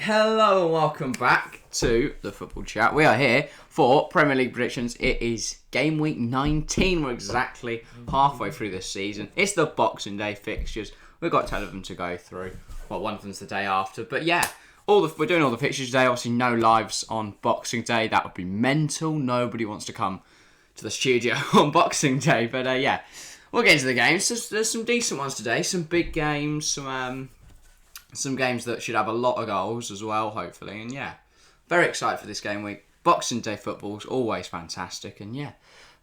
Hello and welcome back to the Football Chat. We are here for Premier League predictions. It is game week 19. We're exactly halfway through this season. It's the Boxing Day fixtures. We've got 10 of them to go through. Well, one of them's the day after. But yeah, we're doing all the fixtures today. Obviously, no lives on Boxing Day. That would be mental. Nobody wants to come to the studio on Boxing Day. But yeah, we'll get into the games. There's some decent ones today. Some big games. Some games that should have a lot of goals as well, hopefully. And yeah, very excited for this game week. Boxing Day football is always fantastic. And yeah,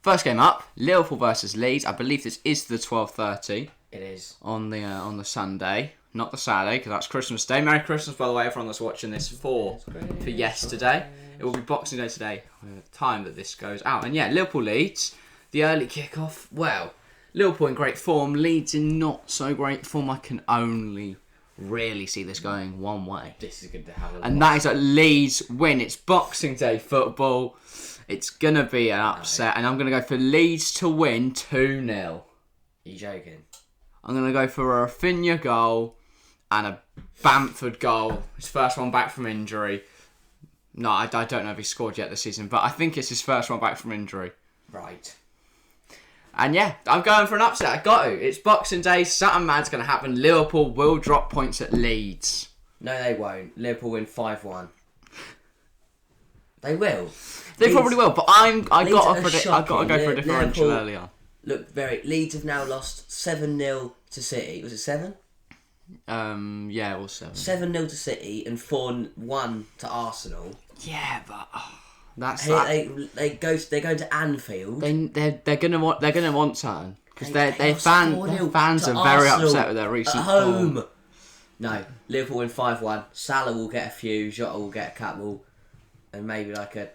first game up, Liverpool versus Leeds. I believe this is the 12:30. It is. On the Sunday, not the Saturday, because that's Christmas Day. Merry Christmas, by the way, everyone that's watching this for yesterday. It will be Boxing Day today, the time that this goes out. And yeah, Liverpool Leeds, the early kickoff. Well, Liverpool in great form, Leeds in not so great form. I can only really see this going one way. This is going to happen. And that is that Leeds win. It's Boxing Day football. It's going to be an upset. And I'm going to go for Leeds to win 2-0. Are you joking? I'm going to go for a Rafinha goal and a Bamford goal. His first one back from injury. No, I don't know if he scored yet this season, but I think it's his first one back from injury. Right. And yeah, I'm going for an upset. I got to. It's Boxing Day. Something mad's going to happen. Liverpool will drop points at Leeds. No, they won't. Liverpool win 5-1. They will. They Leeds, probably will, but I got to go shocking. for a differential early on. Look, Leeds have now lost 7-0 to City. Was it 7? Yeah, it was 7. 7-0 to City and 4-1 to Arsenal. Yeah, but that's they're going to Anfield. They're gonna want something because their fans are very upset with their recent home. form. No, Liverpool win 5-1. Salah will get a few. Jota will get a couple, and maybe like a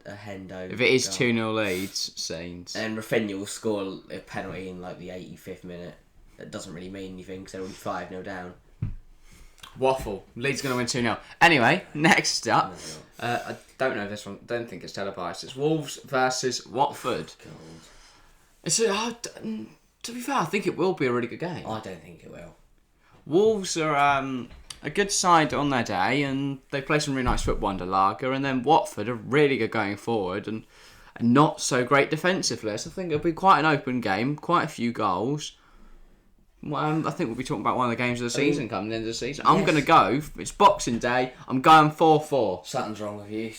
Hendo. If it is 2-0 Leeds, Saints. And Rafinha will score a penalty in like the 85th minute. That doesn't really mean anything because they're already 5-0 down. Waffle. Leeds going to win 2-0. Anyway, next up. I don't know this one. Don't think it's televised. It's Wolves versus Watford. God. To be fair, I think it will be a really good game. I don't think it will. Wolves are a good side on their day, and they play some really nice football under Lager. And then Watford are really good going forward and not so great defensively. So I think it'll be quite an open game, quite a few goals. I think we'll be talking about one of the games of the season coming into the season. I'm going to go. It's Boxing Day. I'm going 4-4. Something's wrong with you.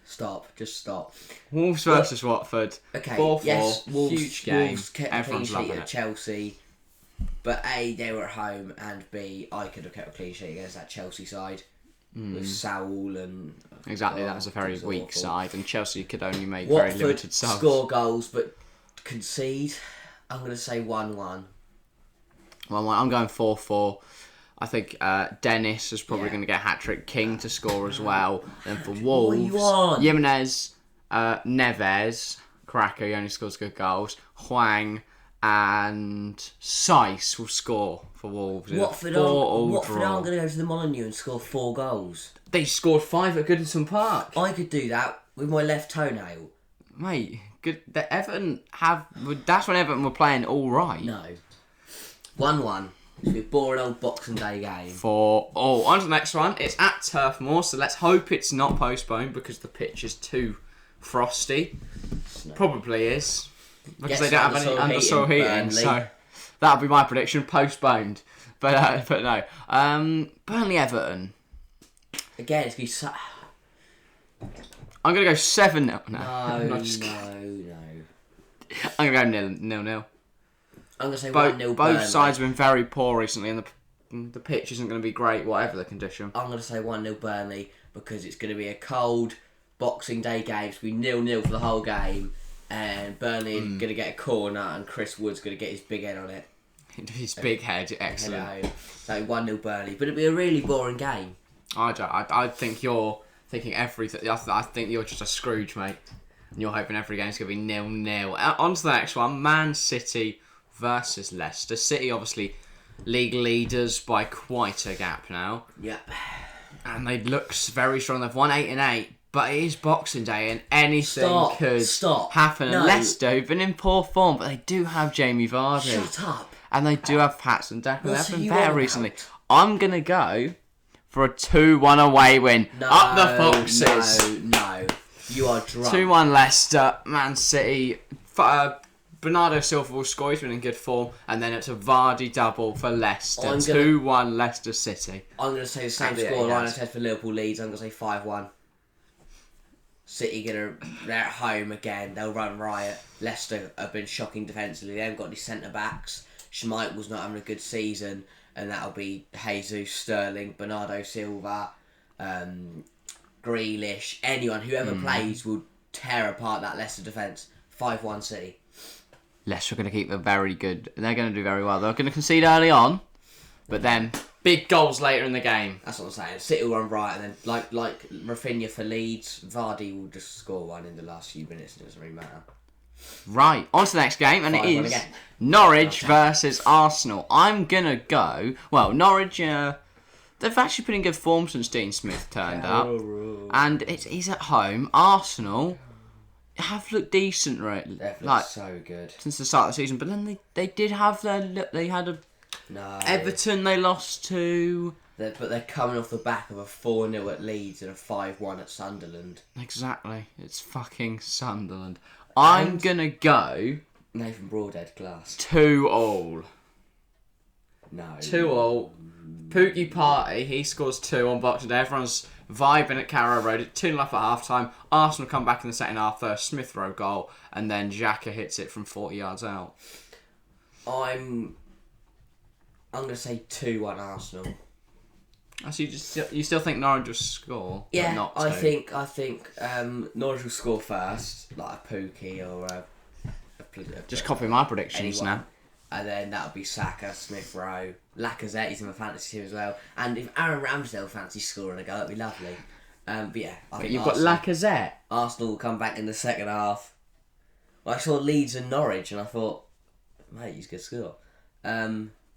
Stop. Just stop. Wolves versus Watford. Okay. 4-4. Yes, Wolves, Huge game. Wolves kept Everyone's a clean sheet loving at it. Chelsea. But A, they were at home, and B, I could have kept a clean sheet against that Chelsea side with Saul and... Exactly, that was a very weak awful side, and Chelsea could only make Watford very limited subs. Score goals, but concede. I'm going to say 1-1. Well, I'm going 4-4. I think Dennis is probably going to get a hat-trick. King to score as well. Then for Wolves, Jimenez, Neves, Cracker, he only scores good goals. Huang and Saiss will score for Wolves. Watford aren't going to go to the Molineux and score 4 goals. They scored 5 at Goodison Park. I could do that with my left toenail. Mate, good. Everton have... That's when Everton were playing all right. No. 1-1. It's be a boring old Boxing Day game. On to the next one. It's at Turf Moor, so let's hope it's not postponed because the pitch is too frosty. Probably is. Because they don't have any undersoil heating, so that'll be my prediction, postponed. But no. Burnley Everton. Again, it's going to be I'm going to go 7-0. No. I'm going to go 0-0. I'm going to say 1-0 Both Burnley. sides have been very poor recently, and the pitch isn't going to be great, whatever the condition. I'm going to say 1-0 Burnley because it's going to be a cold Boxing Day game. It's going to be 0-0 for the whole game, and Burnley are going to get a corner, and Chris Wood's going to get his big head on it. His big head, excellent. So 1-0 Burnley, but it'll be a really boring game. I think you're thinking everything. I think you're just a Scrooge, mate. And you're hoping every game's going to be 0-0. On to the next one, Man City versus Leicester. City obviously league leaders by quite a gap now. Yep. And they look very strong. They've won 8 and 8, but it is Boxing Day and anything could happen. No. Leicester have been in poor form, but they do have Jamie Vardy. Shut up. And they do have Patson Daka. They've been you better on recently. about? I'm going to go for a 2-1 away win. No, Up the Foxes. No. You are drunk. 2-1 Leicester, Man City. Bernardo Silva will score. He's been in good form. And then it's a Vardy double for Leicester. 2-1 Leicester City. I'm going to say the same scoreline I said for Liverpool Leeds. I'm going to say 5-1. City they're at home again. They'll run riot. Leicester have been shocking defensively. They haven't got any centre backs. Schmeichel's not having a good season, and that'll be Jesus, Sterling, Bernardo Silva, Grealish, anyone, whoever plays will tear apart that Leicester defence. 5-1 City. Leicester are going to keep a very good. They're going to do very well. They're going to concede early on, but then big goals later in the game. That's what I'm saying. City will run right, and then like Rafinha for Leeds, Vardy will just score one in the last few minutes. It doesn't really matter. Right, on to the next game, and it is Norwich versus Arsenal. I'm going to go... Well, Norwich, they've actually been in good form since Dean Smith turned up. And he's at home. Arsenal have looked decent, right? They've looked so good. Since the start of the season. But then they did have They had a... No. Everton they lost to... But they're coming off the back of a 4-0 at Leeds and a 5-1 at Sunderland. Exactly. It's fucking Sunderland. I'm going to go... Nathan Broadhead class. 2-2. No. 2-2. Pookie Party, he scores 2 on Boxing Day. Everyone's vibing at Carrow Road. It's 2-0 up at half time. Arsenal come back in the second half. First Smith Rowe goal. And then Xhaka hits it from 40 yards out. I'm going to say 2-1 Arsenal. So you still think Norwich will score? Yeah, but not I think Norwich will score first, like a Pookie or a just copy my predictions anyone. now. And then that'll be Saka, Smith Rowe, Lacazette. He's in my fantasy team as well. And if Aaron Ramsdale fancies scoring a goal, that'd be lovely. But yeah, I think You've Arsenal, got Lacazette. Arsenal will come back in the second half. Well, I saw Leeds and Norwich, and I thought, mate, he's going to score.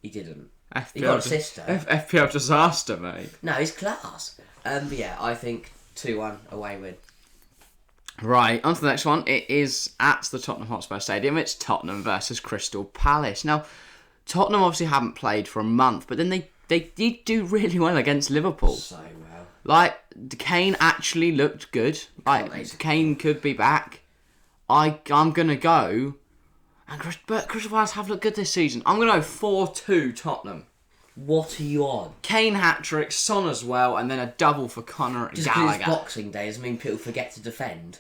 He didn't. He got a sister. FPL disaster, mate. No, he's class. But yeah, I think 2-1 away win. Right, on to the next one. It is at the Tottenham Hotspur Stadium. It's Tottenham versus Crystal Palace. Now, Tottenham obviously haven't played for a month, but then they did do really well against Liverpool. So well. Like, Kane actually looked good. Like, Kane could be back. I'm going to go... But Crystal Palace have looked good this season. I'm going to go 4-2 Tottenham. What are you on? Kane hat-trick, Son as well, and then a double for Connor Just Gallagher. because it's Boxing Day doesn't mean people forget to defend.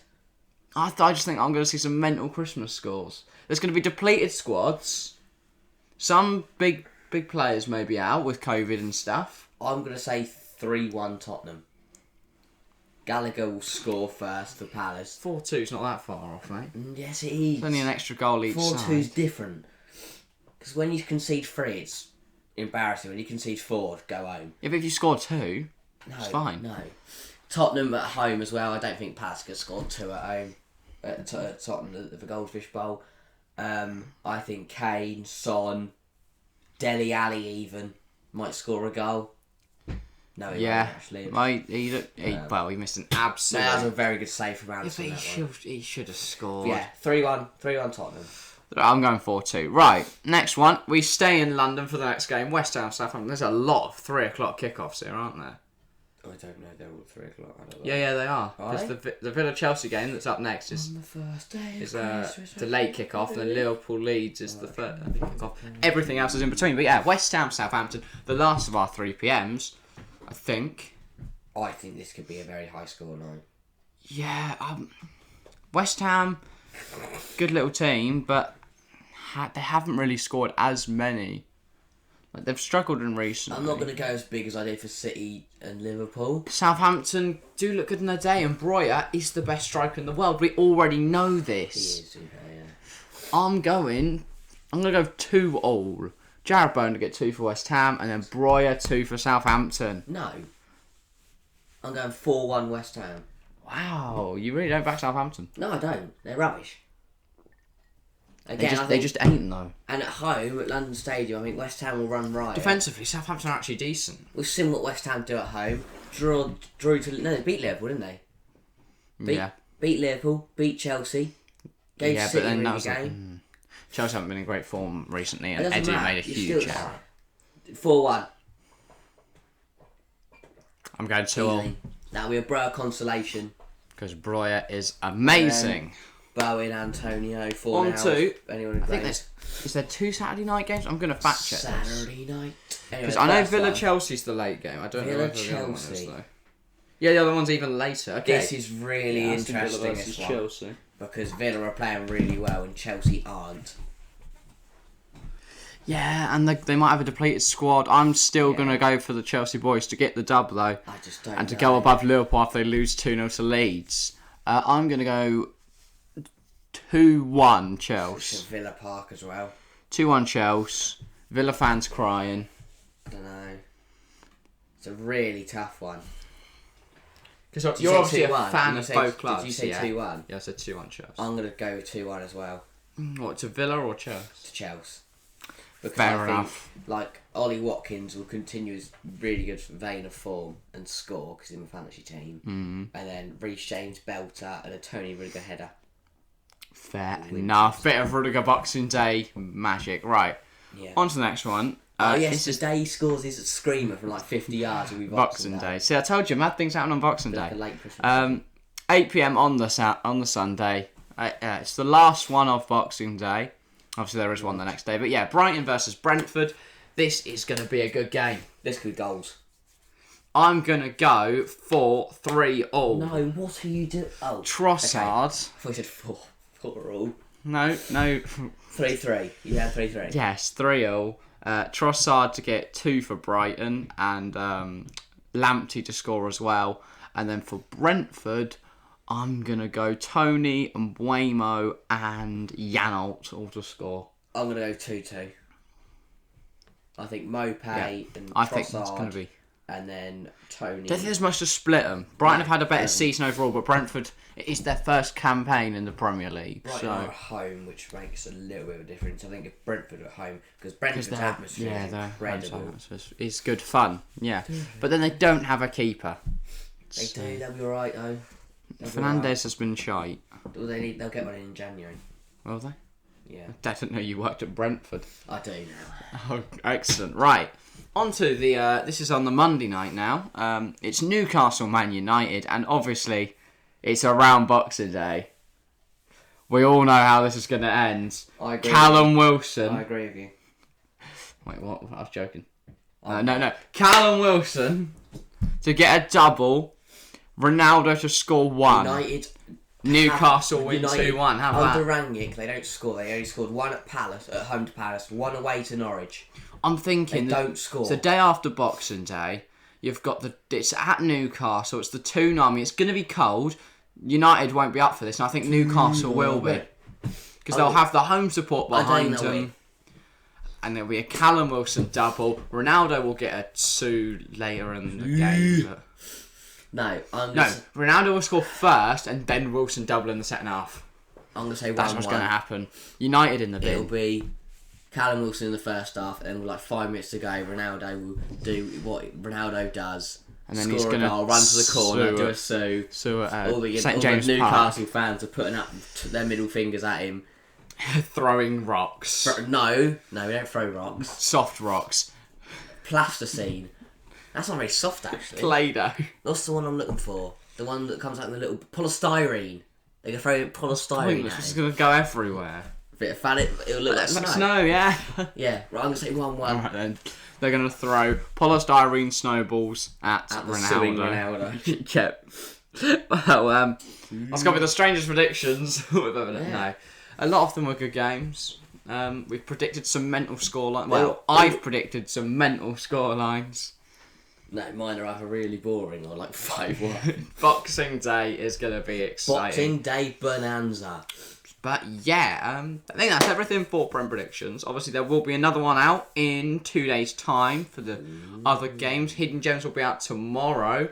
I just think I'm going to see some mental Christmas scores. There's going to be depleted squads. Some big players may be out with COVID and stuff. I'm going to say 3-1 Tottenham. Gallagher will score first for Palace. 4-2's not that far off, mate. Yes, it is. It's only an extra goal each 4-2's side. different. Because when you concede 3, it's embarrassing. When you concede 4, go home. Yeah, but if you score 2, No, it's fine. No. Tottenham at home as well. I don't think Palace could score 2 at home. At Tottenham, at the Goldfish Bowl. I think Kane, Son, Dele Alli even might score a goal. No, he won't actually. He missed an absolute... That was a very good save from Alisson. Yeah, but he should have scored. Yeah, 3-1 Tottenham. I'm going 4-2. Right, next one. We stay in London for the next game. West Ham, Southampton. There's a lot of 3 o'clock kickoffs here, aren't there? I don't know. They're all 3 o'clock. I don't know. Yeah, they are. Are Because the Villa-Chelsea game that's up next is the late kickoff, and then Liverpool Leeds is the third kickoff. Everything else is in between. But yeah, West Ham, Southampton, the last of our 3 PMs, I think. I think this could be a very high score night. Yeah, West Ham, good little team, but they haven't really scored as many. Like, they've struggled in recent. I'm not going to go as big as I did for City and Liverpool. Southampton do look good in their day, and Breuer is the best striker in the world. We already know this. He is, yeah. I'm going to go 2-2. Jared Bowen to get 2 for West Ham, and then Breuer 2 for Southampton. No. I'm going 4-1 West Ham. Wow, you really don't back Southampton? No, I don't. They're rubbish. Again, they just ain't, though. And at home, at London Stadium, I think West Ham will run riot. Defensively, Southampton are actually decent. We've seen what West Ham do at home. They beat Liverpool, didn't they? Beat Liverpool, beat Chelsea. Gave City a really game. Chelsea haven't been in great form recently, and Eddie made a huge error. 4-1. I'm going 2-2. Easy. That'll be a Breuer consolation. Because Breuer is amazing. Bowen, Antonio, 4 On to, anyone I think is there 2 Saturday night games? I'm going to fact check Saturday night. Because I know Villa-Chelsea's the late game. I don't know whether the other one is, though. Yeah, the other one's even later. Okay. This is really interesting, this one. Chelsea. Because Villa are playing really well and Chelsea aren't. Yeah, and they might have a depleted squad. I'm still going to go for the Chelsea boys to get the dub, though. I just don't And to go above Liverpool if they lose 2-0 to Leeds. I'm going to go 2-1 Chelsea. It's Villa Park as well. 2-1 Chelsea. Villa fans crying. I don't know. It's a really tough one. Because you're obviously a fan of both clubs. Did you say 2-1? Yeah, I said 2-1 Chelsea. I'm going to go with 2-1 as well. What, to Villa or Chelsea? To Chelsea. Because Fair I enough. think, like, Ollie Watkins will continue his really good vein of form and score because he's in the fantasy team. And then Reece James, belter, and a Tony Rudiger header. Fair enough. Bit of Rudiger Boxing Day magic. Right. Yeah. On to the next one. Yes, the day he scores his screamer from like 50 yards will be Boxing Day. See, I told you, mad things happen on Boxing Day. Like a late Christmas. 8 p.m. on the Sunday. It's the last one of Boxing Day. Obviously, there is one the next day. But yeah, Brighton versus Brentford. This is going to be a good game. This could be goals. I'm going to go for 3-all. No, what are you doing? Oh, Trossard. Okay. I thought you said 4-all. No. 3-3. Yeah, 3-3. Yes, 3-all. Trossard to get 2 for Brighton and Lamptey to score as well. And then for Brentford, I'm going to go Tony and Mbeumo and Janelt all to score. I'm going to go 2-2. I think Mopé and I Trossard think it's going to be. And then Tony. Don't think there's much to split them. Brighton have had a better season overall, but Brentford, it is their first campaign in the Premier League. Brighton are at home, which makes a little bit of a difference. I think if Brentford are at home, because Brentford's atmosphere is incredible. It's good fun, yeah. But then they don't have a keeper. They do, they'll be alright though. Fernandes has been shite. They'll get one in January. Will they? Yeah. I didn't know you worked at Brentford. I do now. Oh, excellent. Right. On to the, this is on the Monday night now. It's Newcastle Man United, and obviously it's around Boxing Day. We all know how this is going to end. I agree. Callum Wilson. I agree with you. Wait, what? I was joking. No. Callum Wilson to get a double. Ronaldo to score 1. Newcastle win 2-1. How about that? Under Rangnick, they don't score. They only scored 1 at home to Palace, 1 away to Norwich. I'm thinking they don't score. It's the day after Boxing Day. You've got it's at Newcastle. It's the tsunami. It's going to be cold. United won't be up for this, and I think Newcastle will be because they'll have the home support behind them. And there'll be a Callum Wilson double. Ronaldo will get a 2 later in the game. No, Ronaldo will score first, and then Wilson double in the second half. I'm going to say 1-1. That's what's going to happen. United in the bin. It'll be Callum Wilson in the first half, and with like 5 minutes to go, Ronaldo will do what Ronaldo does. And then he's going to run to the corner, do a all the Newcastle fans are putting up their middle fingers at him. Throwing rocks. No, we don't throw rocks. Soft rocks. Plasticine. That's not very soft, actually. Play-Doh. That's the one I'm looking for. The one that comes out in the little polystyrene. They can throw polystyrene. It's just going to go everywhere. Bit of fan, it'll look like snow, yeah. Yeah, right, I'm going to say 1-1. Alright then. They're going to throw polystyrene snowballs at Ronaldo. Yep. Well, let's go with the strangest predictions we've ever done. No. A lot of them were good games. We've predicted some mental scorelines. Well, I've predicted some mental scorelines. No, mine are either really boring or like 5-1. Boxing Day is going to be exciting. Boxing Day bonanza. But yeah, I think that's everything for Prem predictions. Obviously, there will be another one out in 2 days' time for the other games. Hidden Gems will be out tomorrow.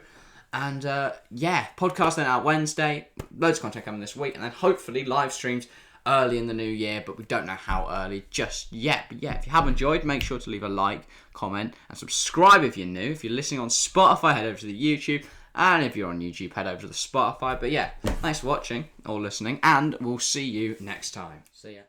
And podcast then out Wednesday. Loads of content coming this week. And then hopefully live streams early in the new year, but we don't know how early just yet. But yeah, if you have enjoyed, make sure to leave a like, comment, and subscribe if you're new. If you're listening on Spotify, head over to the YouTube. And if you're on YouTube, head over to the Spotify. But yeah, thanks for watching or listening, and we'll see you next time. See ya.